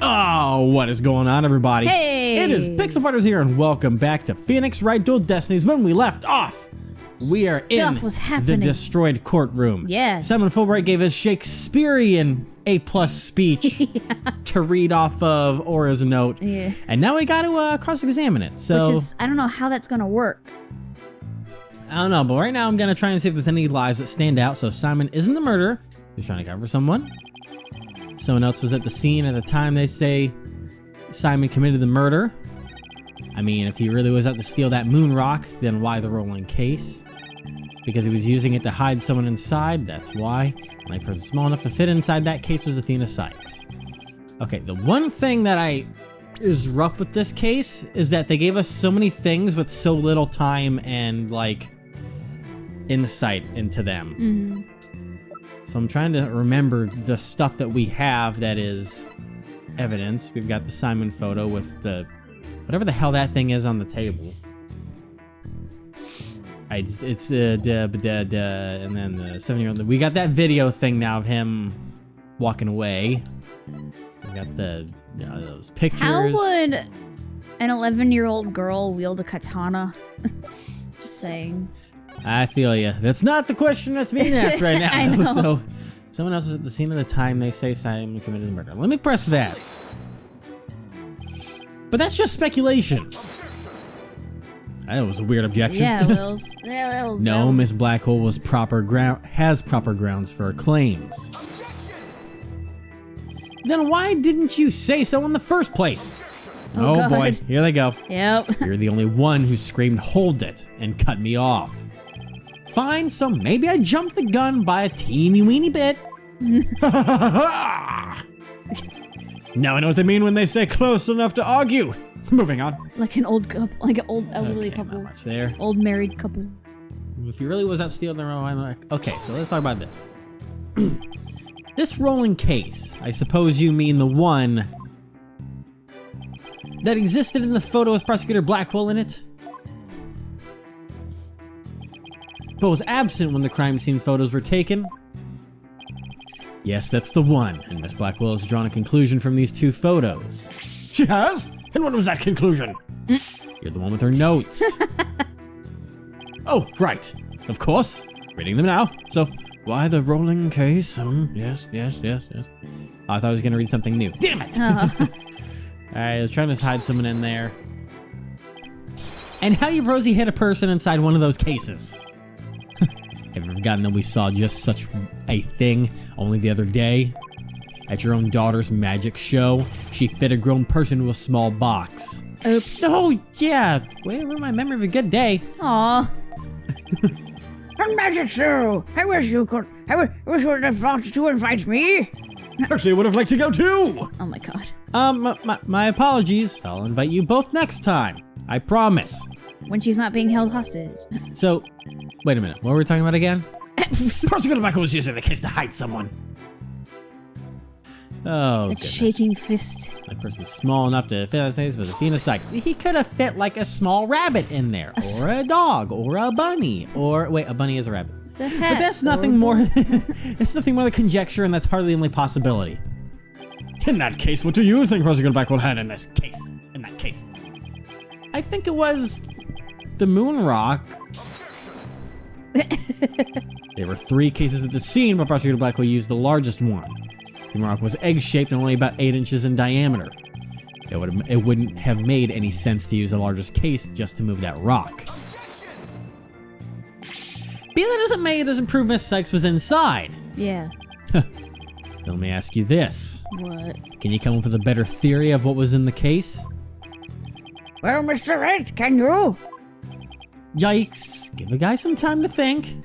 Oh, what is going on, everybody? Hey! It is Pixel Partners here, and welcome back to Phoenix Wright Dual Destinies. When we left off, we are in the destroyed courtroom. Yeah. Simon Fulbright gave us Shakespearean A+ speech to read off of Aura's note. Yeah. And now we got to cross-examine it. So, which is, I don't know how that's gonna work. I don't know, but right now I'm going to try and see if there's any lies that stand out. So Simon isn't the murderer. He's trying to cover someone. Someone else was at the scene at the time they say Simon committed the murder. I mean, if he really was out to steal that moon rock, then why the rolling case? Because he was using it to hide someone inside, that's why. The only person small enough to fit inside that case was Athena Sykes. Okay, the one thing that is rough with this case is that they gave us so many things with so little time and, like, insight into them. Mm-hmm. So I'm trying to remember the stuff that we have that is evidence. We've got the Simon photo with the whatever the hell that thing is on the table. It's and then the 7-year-old. We got that video thing now of him walking away. We got the those pictures. How would an 11-year-old girl wield a katana? Just saying. I feel you. That's not the question that's being asked right now. I know. So, someone else is at the scene of the time they say Simon committed the murder. Let me press that. But that's just speculation. That was a weird objection. Yeah, Wills. Yeah, Wills. No, Miss Blackhole has proper grounds for her claims. Then why didn't you say so in the first place? Oh boy, here they go. Yep. You're the only one who screamed, "Hold it," and cut me off. Fine, so maybe I jumped the gun by a teeny weeny bit. Now I know what they mean when they say close enough to argue. Moving on. Like an old couple, like an old elderly couple. Not much there. Old married couple. If he really was out stealing their own, like, okay, so let's talk about this. This rolling case, I suppose you mean the one that existed in the photo with Prosecutor Blackwell in it, but was absent when the crime scene photos were taken? Yes, that's the one, and Miss Blackwell has drawn a conclusion from these two photos. She has? And what was that conclusion? You're the one with her notes. Oh, right. Of course. Reading them now. So, why the rolling case? Yes. Oh, I thought I was going to read something new. Damn it! Alright, I was trying to hide someone in there. And how do you prosy hit a person inside one of those cases? Have you forgotten that we saw just such a thing only the other day? At your own daughter's magic show, she fit a grown person into a small box. Oops. Oh, yeah. Way to ruin my memory of a good day. Aw. A magic show! I wish you would have thought to invite me. Actually, I would have liked to go too! Oh my god. My apologies. I'll invite you both next time. I promise. When she's not being held hostage. So, wait a minute. What were we talking about again? Prosecutor Michael was using the case to hide someone. Oh, that goodness. shaking fist. That person's small enough to fit on his face was Athena Sykes. He could have fit like a small rabbit in there, or a dog, or a bunny, or wait, a bunny is a rabbit. It's a hat. But that's nothing more. It's nothing more than conjecture, and that's hardly the only possibility. In that case, what do you think Prosecutor Blackwell had in this case? In that case, I think it was the moon rock. There were 3 cases at the scene, but Prosecutor Blackwell used the largest one. The rock was egg-shaped and only about 8 inches in diameter. It wouldn't have made any sense to use the largest case just to move that rock. But that doesn't prove Miss Sykes was inside. Yeah. Let me ask you this. What? Can you come up with a better theory of what was in the case? Well, Mr. Wright, can you? Yikes. Give a guy some time to think.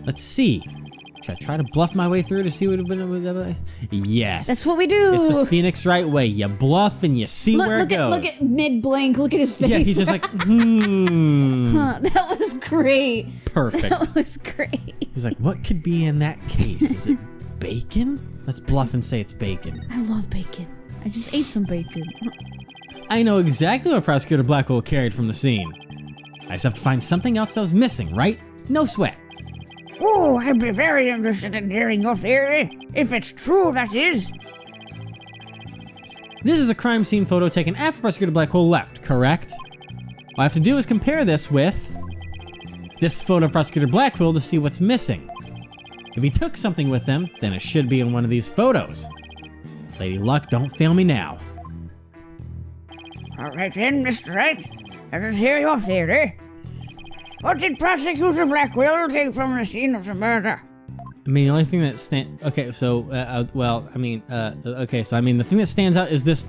Let's see. Should I try to bluff my way through to see what it would have been? Yes. That's what we do. It's the Phoenix Wright way. You bluff and you see where it goes. Look at mid-blank. Look at his face. Yeah, he's just like, That was great. Perfect. That was great. He's like, what could be in that case? Is it bacon? Let's bluff and say it's bacon. I love bacon. I just ate some bacon. I know exactly what Prosecutor Blackwell carried from the scene. I just have to find something else that was missing, right? No sweat. Oh, I'd be very interested in hearing your theory. If it's true, that is. This is a crime scene photo taken after Prosecutor Blackwell left, correct? All I have to do is compare this with this photo of Prosecutor Blackwell to see what's missing. If he took something with him, then it should be in one of these photos. Lady Luck, don't fail me now. All right then, Mr. Wright. Let us hear your theory. What did Prosecutor Blackwell take from the scene of the murder? I mean, the only thing that okay, so, okay, so I mean, the thing that stands out is this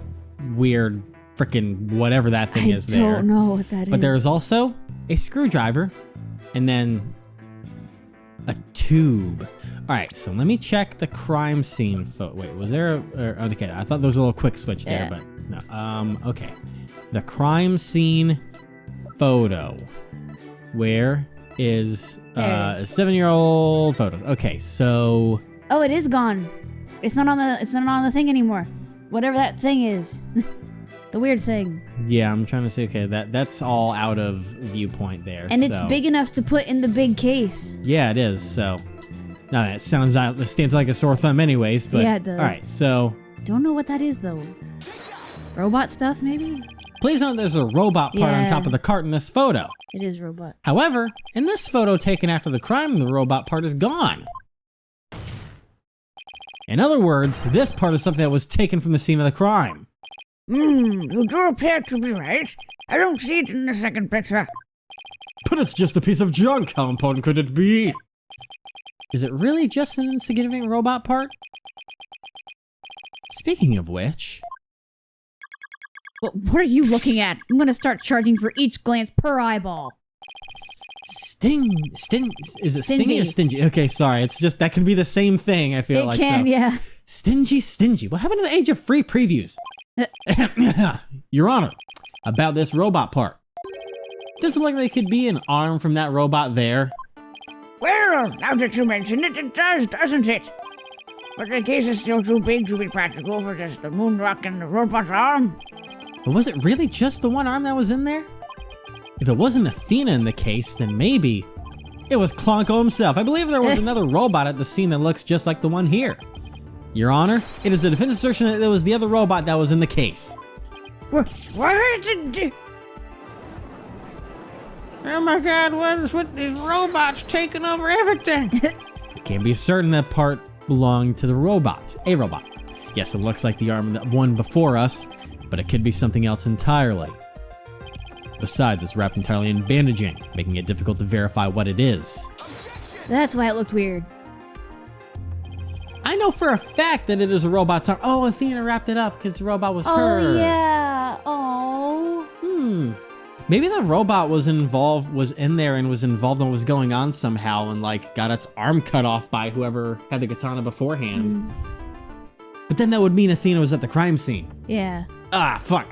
weird frickin' whatever that thing is there. I don't know what that is. But there is also a screwdriver and then a tube. All right, so let me check the crime scene photo. Wait, was there okay, I thought there was a little quick switch there, but no. Okay. The crime scene photo. Where is a 7-year-old photo? Okay, so oh, it is gone. It's not on the thing anymore. Whatever that thing is. The weird thing. Yeah, I'm trying to say, okay, that's all out of viewpoint there. And it's big enough to put in the big case. Yeah, it is. So now that stands like a sore thumb anyways, but yeah, it does. All right, so don't know what that is though. Robot stuff maybe? Please note there's a robot part on top of the cart in this photo. It is robot. However, in this photo taken after the crime, the robot part is gone. In other words, this part is something that was taken from the scene of the crime. You do appear to be right. I don't see it in the second picture. But it's just a piece of junk. How important could it be? Is it really just an insignificant robot part? Speaking of which... What are you looking at? I'm gonna start charging for each glance per eyeball. Is it stingy or stingy? Okay, sorry. It's just, that can be the same thing, I feel like. It can, yeah. Stingy. What happened to the age of free previews? Your Honor, about this robot part. Does it look like it could be an arm from that robot there? Well, now that you mention it, it does, doesn't it? But the case is still too big to be practical for just the moon rock and the robot's arm. But was it really just the one arm that was in there? If it wasn't Athena in the case, then maybe it was Ponco himself. I believe there was another robot at the scene that looks just like the one here. Your Honor, it is the defense assertion that it was the other robot that was in the case. What? Oh my God, what is with these robots taking over everything? It can be certain that part belonged to the robot, a robot. Yes, it looks like the arm that one before us, but it could be something else entirely. Besides, it's wrapped entirely in bandaging, making it difficult to verify what it is. That's why it looked weird. I know for a fact that it is a robot's arm. Oh, Athena wrapped it up because the robot was her. Oh, yeah. Oh. Maybe the robot was in there and was involved in what was going on somehow and like got its arm cut off by whoever had the katana beforehand. But then that would mean Athena was at the crime scene. Yeah. Ah, fuck.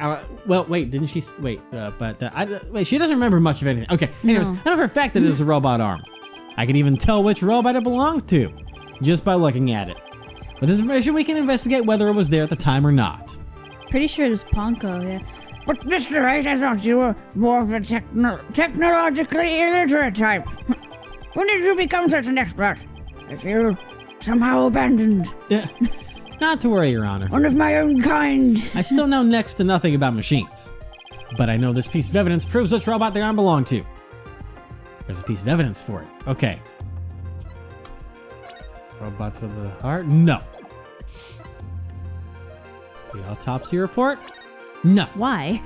Well, wait, didn't she? Wait, wait, she doesn't remember much of anything. Okay, anyways, I know for a fact that it is a robot arm. I can even tell which robot it belongs to, just by looking at it. With this information, we can investigate whether it was there at the time or not. Pretty sure it was Ponco, yeah. But Mr. Wright, I thought you were more of a technologically illiterate type. When did you become such an expert? I feel somehow abandoned. Not to worry, Your Honor. One of my own kind. I still know next to nothing about machines. But I know this piece of evidence proves which robot the arm belonged to. There's a piece of evidence for it. Okay. Robots with the heart? No. The autopsy report? No. Why?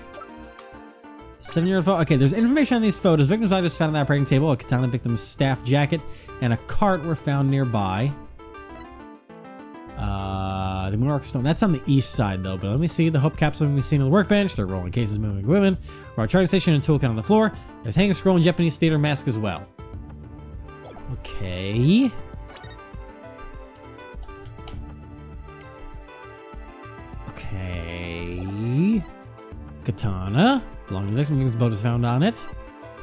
7-year-old photo. Okay, there's information on these photos. Victim's body was found on the operating table. A katana victim's staff jacket and a cart were found nearby. The Moonrock Stone. That's on the east side, though. But let me see. The Hope capsule can be seen on the workbench. There are rolling cases, moving equipment. Our charting station and toolkit on the floor. There's hanging scroll and Japanese theater mask as well. Okay. Okay. Katana. Belonging to the victim. Victim's boat is found on it.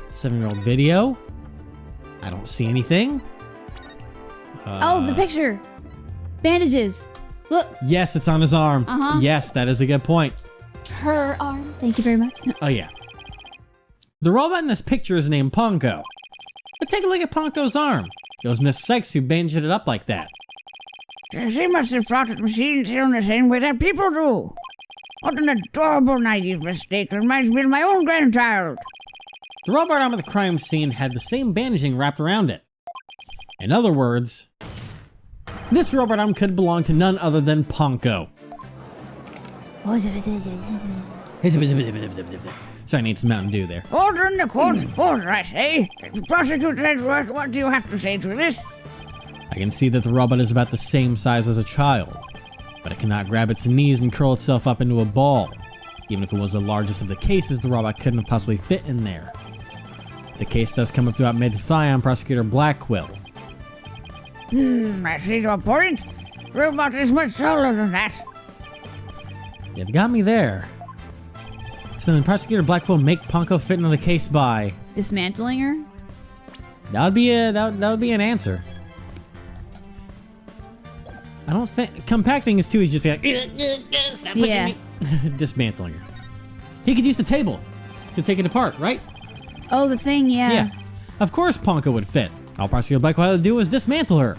7-year-old video. I don't see anything. Oh, the picture. Bandages. Look. Yes, it's on his arm. Yes, that is a good point. Her arm. Thank you very much. Oh, yeah. The robot in this picture is named Pongo. But take a look at Pongo's arm. It was Miss Sykes who bandaged it up like that. She must have thought that machines heal in the same way that people do. What an adorable naive mistake. It reminds me of my own grandchild. The robot arm of the crime scene had the same bandaging wrapped around it. In other words, this robot arm could belong to none other than Ponco. Sorry, I need some Mountain Dew there. Order in the court. Order, I say. Prosecutor Edgeworth, what do you have to say to this? I can see that the robot is about the same size as a child, but it cannot grab its knees and curl itself up into a ball. Even if it was the largest of the cases, the robot couldn't have possibly fit in there. The case does come up to about mid-thigh on Prosecutor Blackquill. I see your point. The robot is much taller than that. You've got me there. So then Prosecutor Blackquill make Ponco fit into the case by... Dismantling her? That would be an answer. I don't think... Compacting is too easy, just be like... Stop touching me. Dismantling her. He could use the table to take it apart, right? Oh, the thing, Yeah. Of course Ponco would fit. All Prosecutor Blackquill had to do was dismantle her.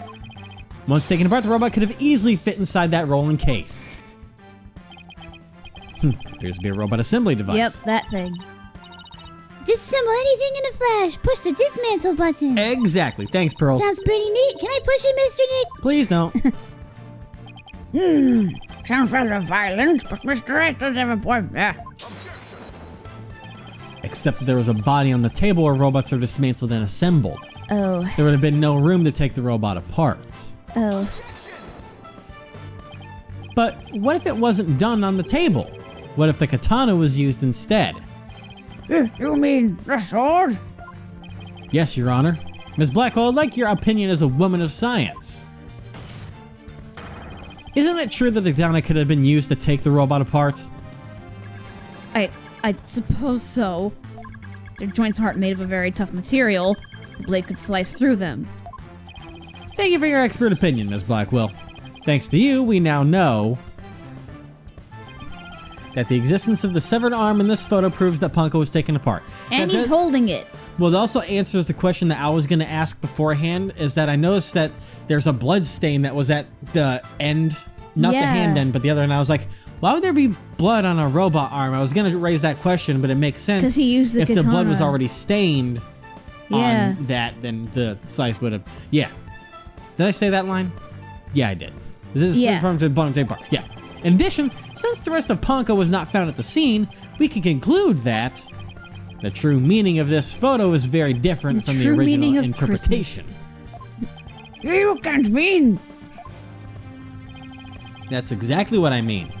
Once taken apart, the robot could have easily fit inside that rolling case. Appears to be a robot assembly device. Yep, that thing. Disassemble anything in a flash. Push the dismantle button. Exactly. Thanks, Pearls. Sounds pretty neat. Can I push it, Mr. Nick? Please don't. Sounds rather violent, but Mr. Wright does have a point there. Except that there was a body on the table where robots are dismantled and assembled. Oh. There would have been no room to take the robot apart. Oh. But what if it wasn't done on the table? What if the katana was used instead? You mean the sword? Yes, Your Honor. Ms. Blackwell, I'd like your opinion as a woman of science. Isn't it true that the katana could have been used to take the robot apart? I suppose so. Their joints aren't made of a very tough material. The blade could slice through them. Thank you for your expert opinion, Ms. Blackwell. Thanks to you, we now know that the existence of the severed arm in this photo proves that Ponco was taken apart. And That- he's holding it. Well, it also answers the question that I was going to ask beforehand, is that I noticed that there's a blood stain that was at the end, not the hand end, but the other end. I was like, why would there be blood on a robot arm? I was going to raise that question, but it makes sense. 'Cause he used the If the blood was katana. already stained Yeah. on that, then the slice would have... Yeah. Did I say that line? Yeah, I did. Is this Yeah. from the bottom tape part? Yeah. In addition, since the rest of Ponco was not found at the scene, we can conclude that the true meaning of this photo is very different The from the true original meaning of interpretation. You can't mean. That's exactly what I mean.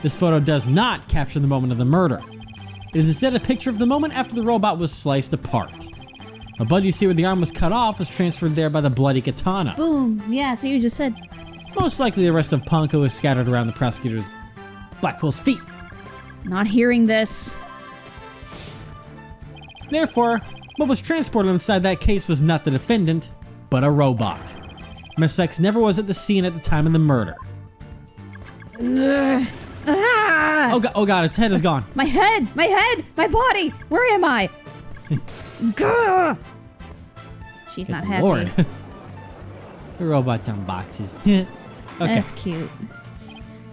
This photo does not capture the moment of the murder. It is instead a picture of the moment after the robot was sliced apart. The blood you see where the arm was cut off was transferred there by the bloody katana. Boom. Yeah, that's what you just said. Most likely the rest of Ponco is scattered around the prosecutor's Blackquill's feet. Not hearing this. Therefore, what was transported inside that case was not the defendant, but a robot. Miss X never was at the scene at the time of the murder. Oh god, its head is gone. My head! My head! My body! Where am I? Gah! She's not happy. Lord. The robot's on boxes. Okay. That's cute.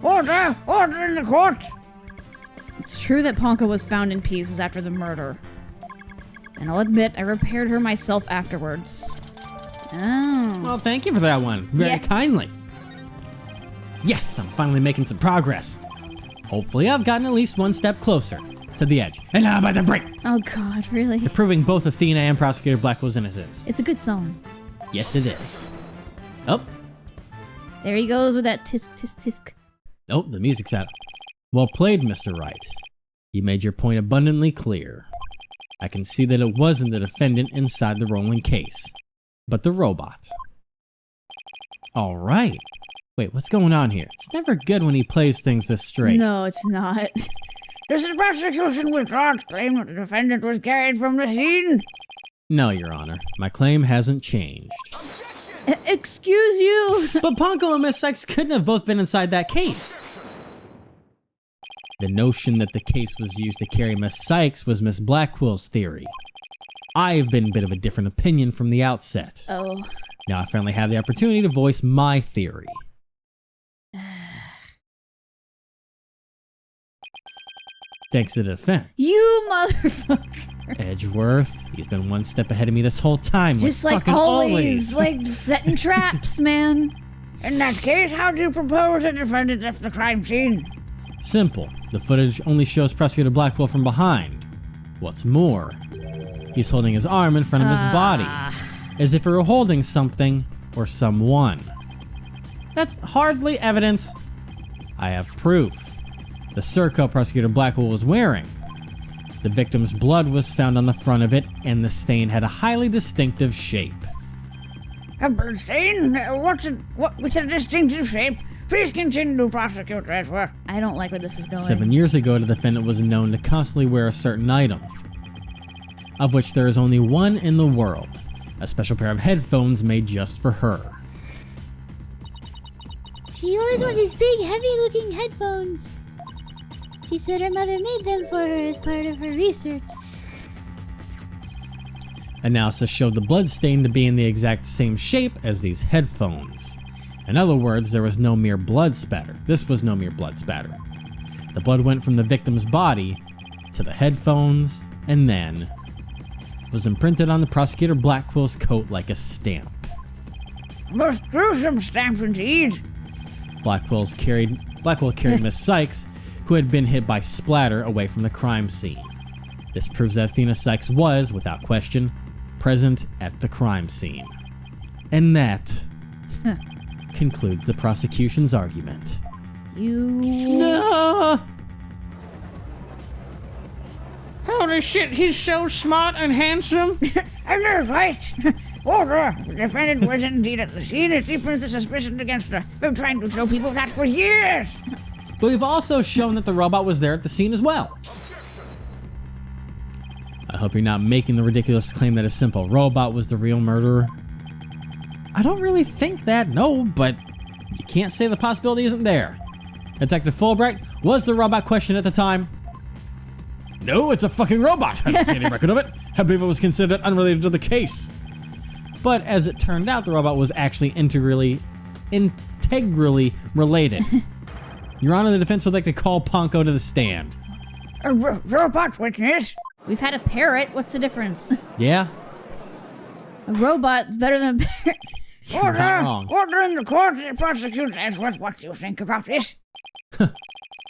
Order! Order in the court! It's true that Ponco was found in pieces after the murder. And I'll admit, I repaired her myself afterwards. Oh. Well, thank you for that one. Very Yeah. kindly. Yes, I'm finally making some progress. Hopefully, I've gotten at least one step closer to the edge. And now I'm about to break. Oh god, really? To proving both Athena and Prosecutor Blackwell's innocence. It's a good song. Yes, it is. Oh, There he goes with that tisk tisk tisk. oh, the music's out. Well played, Mr. Wright. You made your point abundantly clear. I can see that it wasn't the defendant inside the rolling case, but the robot. All right. Wait, what's going on here? It's never good when he plays things this straight. No, it's not. Does the prosecution withdraw its claim that the defendant was carried from the scene? No, Your Honor. My claim hasn't changed. Excuse you! But Pongo and Miss Sykes couldn't have both been inside that case. The notion that the case was used to carry Miss Sykes was Miss Blackwell's theory. I've been a bit of a different opinion from the outset. Oh. Now I finally have the opportunity to voice my theory. Thanks to the defense. You motherfucker. Edgeworth, he's been one step ahead of me this whole time. Just like fucking always, like setting traps, man. In that case, how do you propose the defendant left the crime scene? Simple. The footage only shows Prosecutor Blackwell from behind. What's more, he's holding his arm in front of his body, as if he were holding something or someone. That's hardly evidence. I have proof. The surcoat Prosecutor Blackwell was wearing. The victim's blood was found on the front of it, and the stain had a highly distinctive shape. A blood stain? What with a distinctive shape? Please continue, Prosecutor Edgeworth. I don't like where this is going. 7 years ago, the defendant was known to constantly wear a certain item, of which there is only one in the world, a special pair of headphones made just for her. She always wore these big, heavy-looking headphones. She said her mother made them for her as part of her research. Analysis showed the blood stain to be in the exact same shape as these headphones. In other words, there was no mere blood spatter. This was no mere blood spatter. The blood went from the victim's body to the headphones and then was imprinted on the Prosecutor Blackwell's coat like a stamp. Most gruesome stamp indeed. Blackwell carried Miss Sykes, who had been hit by splatter, away from the crime scene. This proves that Athena Sykes was, without question, present at the crime scene. And that concludes the prosecution's argument. No! Holy shit, he's so smart and handsome. And they're right. Order! The defendant was indeed at the scene. It deepens the suspicion against her. Been trying to show people that for years. But we've also shown that the robot was there at the scene as well. I hope you're not making the ridiculous claim that a simple robot was the real murderer. I don't really think that, no, but you can't say the possibility isn't there. Detective Fulbright, was the robot questioned at the time? No, it's a fucking robot. I don't see any record of it. I believe it was considered unrelated to the case. But as it turned out, the robot was actually integrally related. Your Honor, the defense would like to call Ponco to the stand. A robot witness? We've had a parrot. What's the difference? Yeah? A robot's better than a parrot. You're not wrong. Order in the court. The prosecutor Edgeworth. What do you think about this?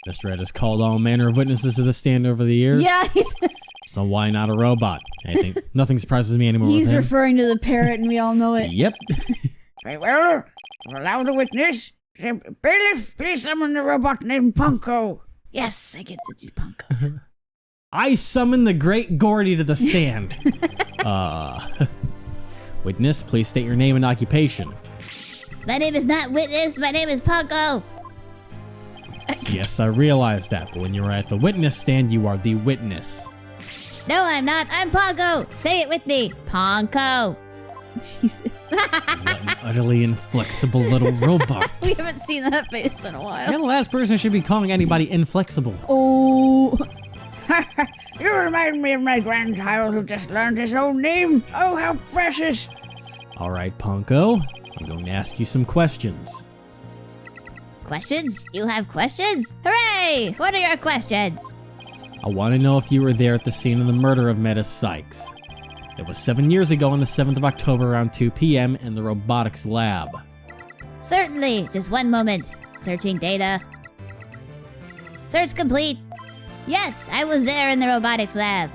Mr. Ed has called all manner of witnesses to the stand over the years. Yeah, So why not a robot? I think nothing surprises me anymore he's with him. referring to the parrot, and we all know it. Yep. Very well. Allow the witness. Bailiff, please summon the robot named Ponco. Yes, I get to do Pongo. I summon the great Gordy to the stand. Witness, please state your name and occupation. My name is not Witness, my name is Pongo. Yes, I realize that, but when you are at the witness stand, you are the witness. No, I'm not. I'm Pongo. Say it with me. Pongo. Jesus. What an utterly inflexible little robot. We haven't seen that face in a while. You're the last person who should be calling anybody inflexible. Oh. You remind me of my grandchild who just learned his own name. Oh, how precious. All right, Ponco, I'm going to ask you some questions. Questions? You have questions? Hooray! What are your questions? I want to know if you were there at the scene of the murder of Meta Sykes. It was 7 years ago on the 7th of October around 2 p.m. in the robotics lab. Certainly. Just one moment. Searching data. Search complete. Yes, I was there in the robotics lab.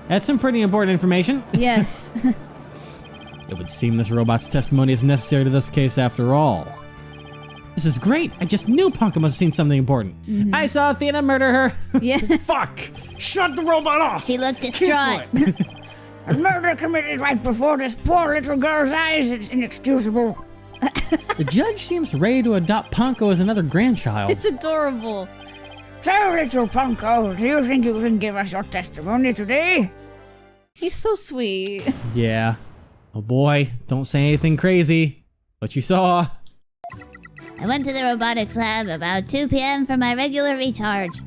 That's some pretty important information. Yes. It would seem this robot's testimony is necessary to this case after all. This is great. I just knew Ponco must have seen something important. Mm-hmm. I saw Athena murder her. Yeah. Fuck! Shut the robot off! She looked distraught. A murder committed right before this poor little girl's eyes. It's inexcusable. The judge seems ready to adopt Ponco as another grandchild. It's adorable. So, little Ponco, do you think you can give us your testimony today? He's so sweet. Yeah. Oh boy, don't say anything crazy. What you saw? I went to the robotics lab about 2 p.m. for my regular recharge.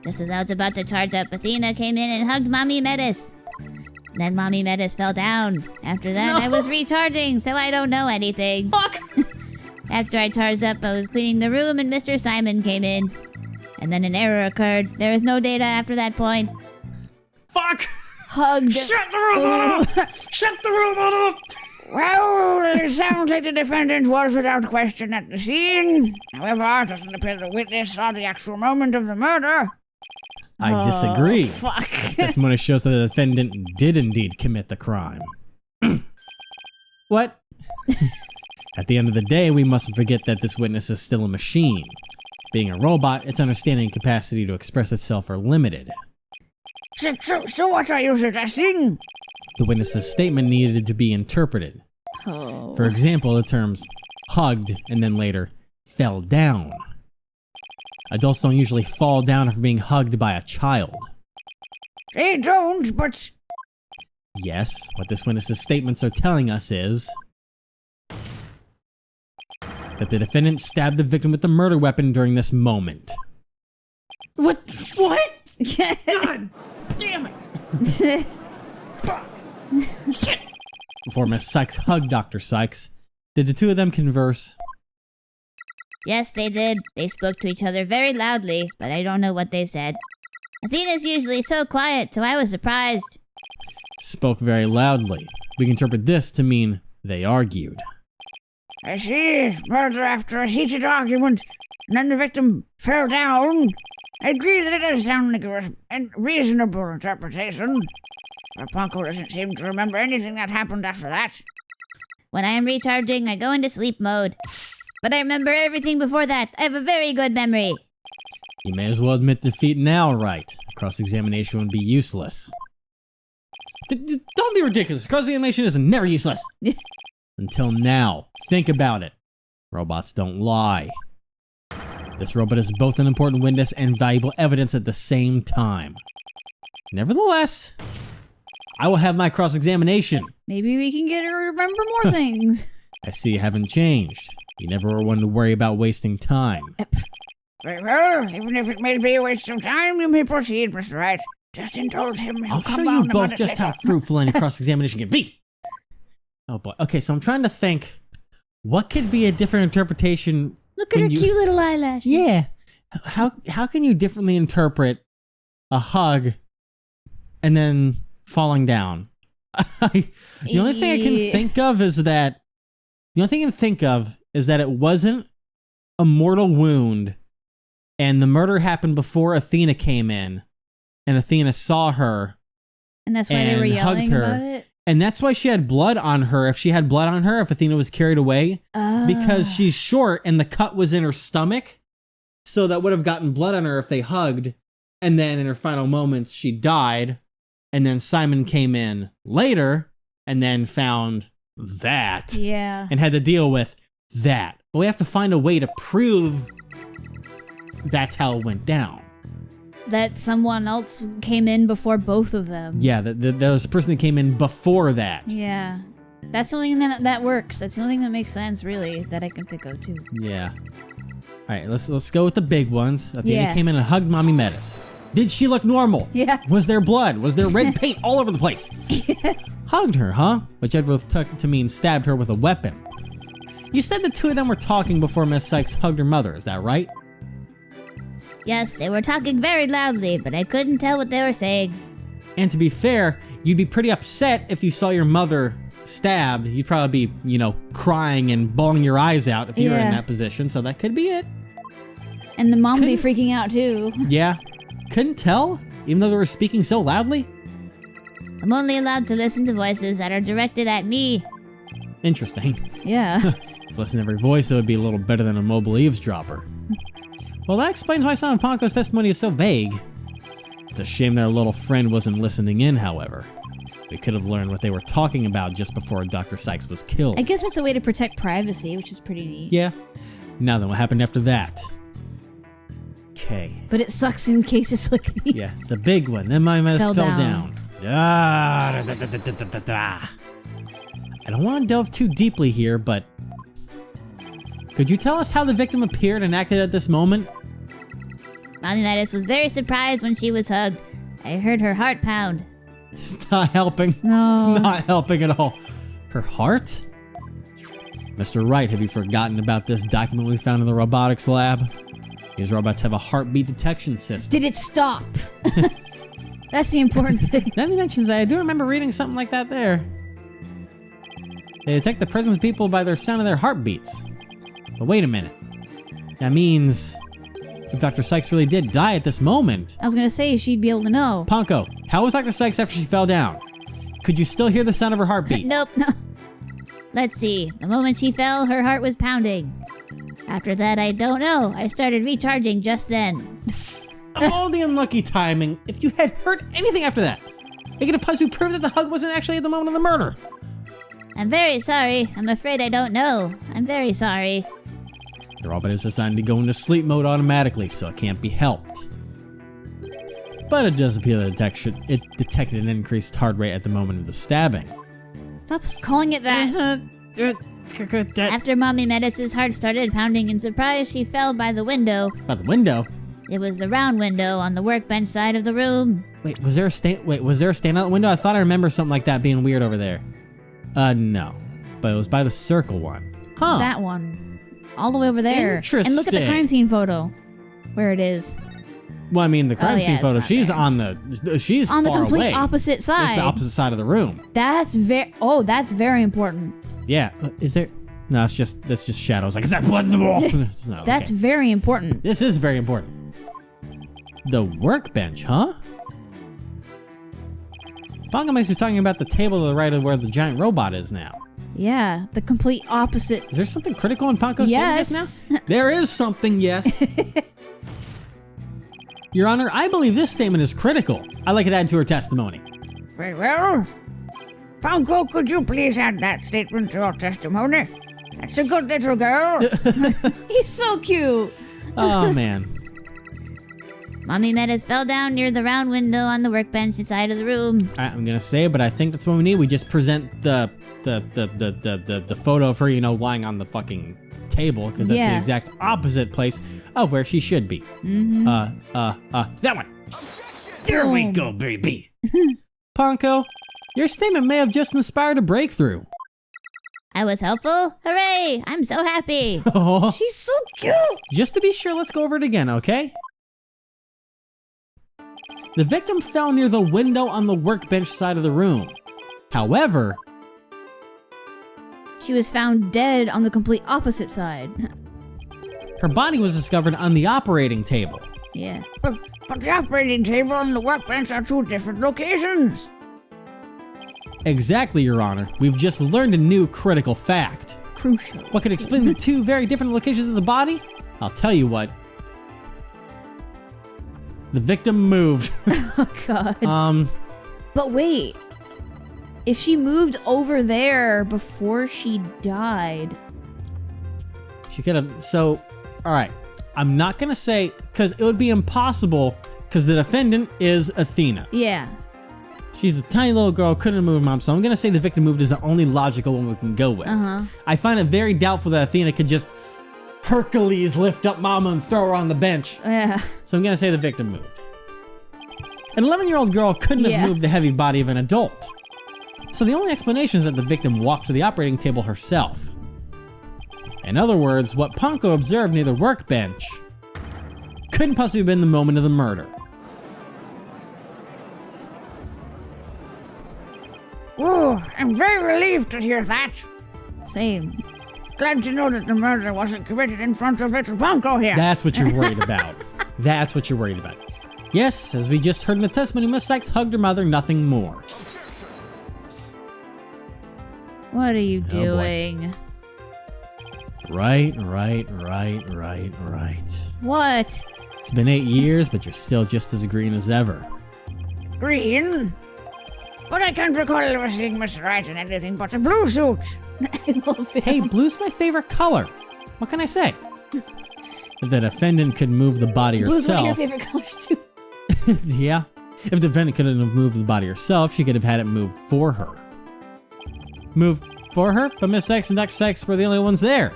Just as I was about to charge up, Athena came in and hugged Mommy Metis. Then Mommy Metis fell down. After that, I was recharging, so I don't know anything. Fuck! After I charged up, I was cleaning the room and Mr. Simon came in. And then an error occurred. There is no data after that point. Fuck! Hugged. Shut the robot off! Shut the robot off! Well, it sounds like the defendant was without question at the scene. However, it doesn't appear the witness saw the actual moment of the murder. I disagree. Fuck. This testimony shows that the defendant did indeed commit the crime. What? At the end of the day, we mustn't forget that this witness is still a machine. Being a robot, its understanding and capacity to express itself are limited. So what are you suggesting? The witness's statement needed to be interpreted. Oh. For example, the terms hugged and then later fell down. Adults don't usually fall down after being hugged by a child. They don't, but... Yes, what this witness's statements are telling us is that the defendant stabbed the victim with the murder weapon during this moment. What? God damn it! Fuck! Shit! Before Miss Sykes hugged Dr. Sykes, did the two of them converse? Yes, they did. They spoke to each other very loudly, but I don't know what they said. Athena's usually so quiet, so I was surprised. Spoke very loudly. We can interpret this to mean they argued. I see. Murder after a heated argument, and then the victim fell down. I agree that it does sound like a reasonable interpretation. But Ponco doesn't seem to remember anything that happened after that. When I am recharging, I go into sleep mode. But I remember everything before that. I have a very good memory. You may as well admit defeat now, Wright. Cross-examination would be useless. Don't be ridiculous. Cross-examination is never useless. Until now. Think about it. Robots don't lie. This robot is both an important witness and valuable evidence at the same time. Nevertheless, I will have my cross-examination. Maybe we can get her to remember more things. I see you haven't changed. You never were one to worry about wasting time. Very well, even if it may be a waste of time, you may proceed, Mr. Wright. Justin told him he'll I'll come show you round about both it just later. how fruitful any cross-examination can be. Oh boy. Okay, so I'm trying to think, what could be a different interpretation? Look at her cute little eyelashes. Yeah. How can you differently interpret a hug and then falling down? The only thing I can think of is that it wasn't a mortal wound, and the murder happened before Athena came in, and Athena saw her, And that's why they were and hugged yelling her. about it? And that's why she had blood on her. If she had blood on her, if Athena was carried away, because she's short and the cut was in her stomach, so that would have gotten blood on her if they hugged, and then in her final moments she died, and then Simon came in later and then found that Yeah. and had to deal with that. But we have to find a way to prove that's how it went down. That someone else came in before both of them. Yeah, there was a person that came in before that. Yeah. That's the only thing that works. That's the only thing that makes sense, really, that I can think of, too. Yeah. All right, let's go with the big ones. Athena Yeah. came in and hugged Mommy Metis. Did she look normal? Yeah. Was there blood? Was there red paint all over the place? Hugged her, huh? Which I'd both took to mean stabbed her with a weapon. You said the two of them were talking before Miss Sykes hugged her mother, is that right? Yes, they were talking very loudly, but I couldn't tell what they were saying. And to be fair, you'd be pretty upset if you saw your mother stabbed. You'd probably be, crying and bawling your eyes out if you were in Yeah. that position, so that could be it. And the mom would be freaking out, too. Yeah. Couldn't tell, even though they were speaking so loudly? I'm only allowed to listen to voices that are directed at me. Interesting. Yeah. If listen to every voice, it would be a little better than a mobile eavesdropper. Well, that explains why some of Ponco's testimony is so vague. It's a shame their little friend wasn't listening in, however. We could have learned what they were talking about just before Dr. Sykes was killed. I guess that's a way to protect privacy, which is pretty neat. Yeah. Now then, what happened after that? Okay. But it sucks in cases like these. Yeah, the big one. Then my mess Fell fell down. down. I don't want to delve too deeply here, but could you tell us how the victim appeared and acted at this moment? Mommy Metis was very surprised when she was hugged. I heard her heart pound. It's not helping. No. It's not helping at all. Her heart? Mr. Wright, have you forgotten about this document we found in the robotics lab? These robots have a heartbeat detection system. Did it stop? That's the important thing. Then he mentions that I do remember reading something like that there. They detect the presence of people by their sound of their heartbeats. But wait a minute. That means if Dr. Sykes really did die at this moment. I was gonna say she'd be able to know. Ponco, how was Dr. Sykes after she fell down? Could you still hear the sound of her heartbeat? Nope. Let's see. The moment she fell, her heart was pounding. After that, I don't know. I started recharging just then. Of all the unlucky timing, if you had heard anything after that, it could have possibly proved that the hug wasn't actually at the moment of the murder. I'm very sorry. I'm afraid I don't know. I'm very sorry. The robot is assigned to go into sleep mode automatically, so it can't be helped. But it does appear that it detected an increased heart rate at the moment of the stabbing. Stop calling it that. After Mommy Metis's heart started pounding in surprise, she fell by the window. By the window? It was the round window on the workbench side of the room. Wait, was there a stand out the window? I thought I remember something like that being weird over there. No. But it was by the circle one. Huh. That one. All the way over there. Interesting. And look at the crime scene photo. Where it is. Well, I mean, the crime scene it's photo, not she's there. she's On the far complete away. opposite It's side. the opposite side of the room. That's very important. Yeah. Is there? No, that's just shadows. Like, is that blood in the wall? No, That's okay. very important. This is very important. The workbench, huh? Pongo makes me talking about the table to the right of where the giant robot is now. Yeah, the complete opposite. Is there something critical in Ponco's statement Yes. just now? There is something, yes. Your Honor, I believe this statement is critical. I'd like it added to her testimony. Very well. Pongo, could you please add that statement to your testimony? That's a good little girl. He's so cute. Oh, man. Mommy Metis fell down near the round window on the workbench inside of the room. I'm gonna say, but I think that's what we need. We just present the photo of her, lying on the fucking table, because that's the Yeah. exact opposite place of where she should be. Mm-hmm. That one. There we Boom. go, baby. Ponco, your statement may have just inspired a breakthrough. I was helpful? Hooray! I'm so happy. She's so cute. Just to be sure, let's go over it again, okay? The victim fell near the window on the workbench side of the room. However, She was found dead on the complete opposite side. her body was discovered on the operating table. Yeah. But the operating table and the workbench are two different locations. Exactly, Your Honor. We've just learned a new critical fact. Crucial. What could explain the two very different locations of the body? I'll tell you what. The victim moved. Oh, God. But wait. If she moved over there before she died. She could have. So, all right. I'm not going to say, because it would be impossible, because the defendant is Athena. Yeah. She's a tiny little girl, couldn't have moved mom, so I'm going to say the victim moved is the only logical one we can go with. Uh-huh. I find it very doubtful that Athena could just Hercules lift up mama and throw her on the bench. Yeah. So I'm going to say the victim moved. An 11-year-old girl couldn't Yeah. have moved the heavy body of an adult. So the only explanation is that the victim walked to the operating table herself. In other words, what Pongo observed near the workbench couldn't possibly have been the moment of the murder. Oh, I'm very relieved to hear that. Same. Glad to know that the murder wasn't committed in front of little Pongo here. That's what you're worried about. That's what you're worried about. Yes, as we just heard in the testimony, Miss Sykes hugged her mother, nothing more. What are you boy. doing? Right. What? It's been 8 years, but you're still just as green as ever. Green? But I can't recall ever seeing Mr. Wright in anything but a blue suit. I love it. Hey, blue's my favorite color. What can I say? If the defendant could move the body Blue's one of your herself... favorite colors too. Yeah. If the defendant couldn't have moved the body herself, she could have had it moved for her. Move for her? But Miss Sykes and Dr. Sykes were the only ones there.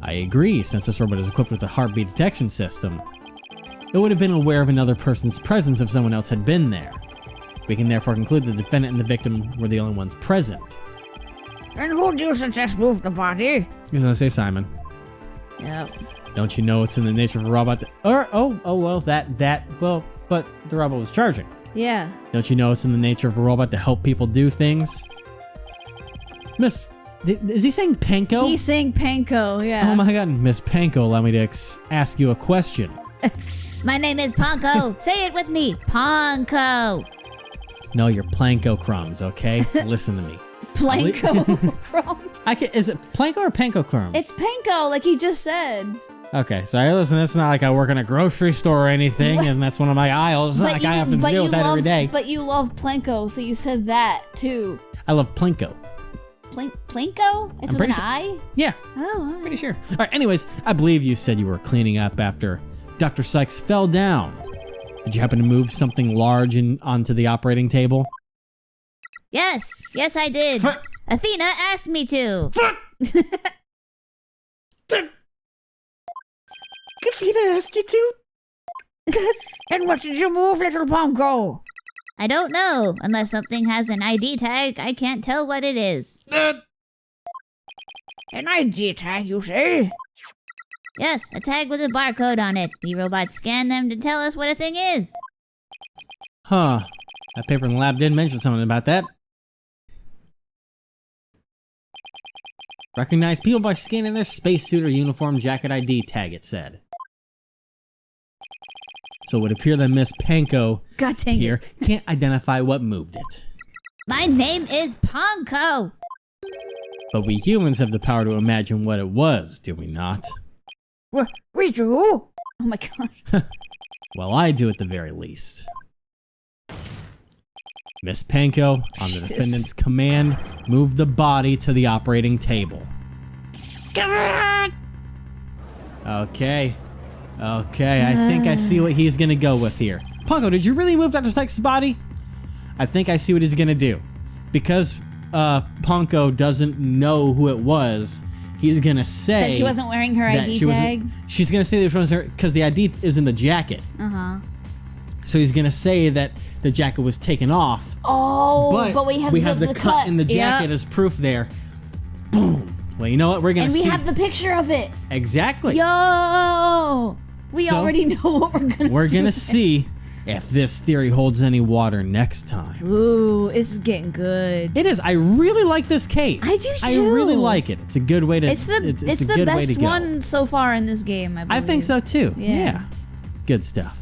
I agree, since this robot is equipped with a heartbeat detection system. It would have been aware of another person's presence if someone else had been there. We can therefore conclude the defendant and the victim were the only ones present. Then who do you suggest moved the body? You're gonna say Simon. Yep. Don't you know it's in the nature of a robot but the robot was charging. Yeah. Don't you know it's in the nature of a robot to help people do things? Miss, is he saying Ponco? He's saying Pongo, yeah. Oh my god, Miss Ponco, allow me to ask you a question. My name is Ponco. Say it with me. Ponco. No, you're Planko crumbs, okay? Listen to me. Planko crumbs. Is it Planko or Panko crumbs? It's Pongo, like he just said. Okay, so listen, it's not like I work in a grocery store or anything, and that's one of my aisles. It's not like I have to deal with that every day. But you love Planko, so you said that too. I love Planko. Planko? It's with an I? Yeah. Oh, all right. Pretty sure. All right, anyways, I believe you said you were cleaning up after Dr. Sykes fell down. Did you happen to move something large onto the operating table? Yes, I did. Athena asked me to. Athena asked you to? And what did you move, little Pongo? I don't know. Unless something has an ID tag, I can't tell what it is. An ID tag, you say? Yes, a tag with a barcode on it. We robots scan them to tell us what a thing is. Huh. That paper in the lab did mention something about that. Recognize people by scanning their spacesuit or uniform jacket ID tag, it said. So it would appear that Miss Pongo here can't identify what moved it. My name is Ponco. But we humans have the power to imagine what it was, do we not? We do? Oh my god. Well, I do at the very least. Miss Pongo, on the defendant's command, moved the body to the operating table. Okay. Okay, I think I see what he's gonna go with here. Pongo, did you really move Dr. Sykes' body? I think I see what he's gonna do. Because Pongo doesn't know who it was, he's gonna say That she wasn't wearing her ID tag? She's gonna say that she wasn't, because the ID is in the jacket. Uh-huh. So he's gonna say that the jacket was taken off. Oh, but we have the cut in the jacket as proof there. Boom. Well, you know what? We're gonna see. And we have the picture of it. Exactly. Yo! We already know what we're gonna do. We're gonna see if this theory holds any water next time. Ooh, this is getting good. It is. I really like this case. I do too. I really like it. It's a good way to. It's the a good way to best go. one so far in this game, I believe. I think so too. Yeah. Good stuff.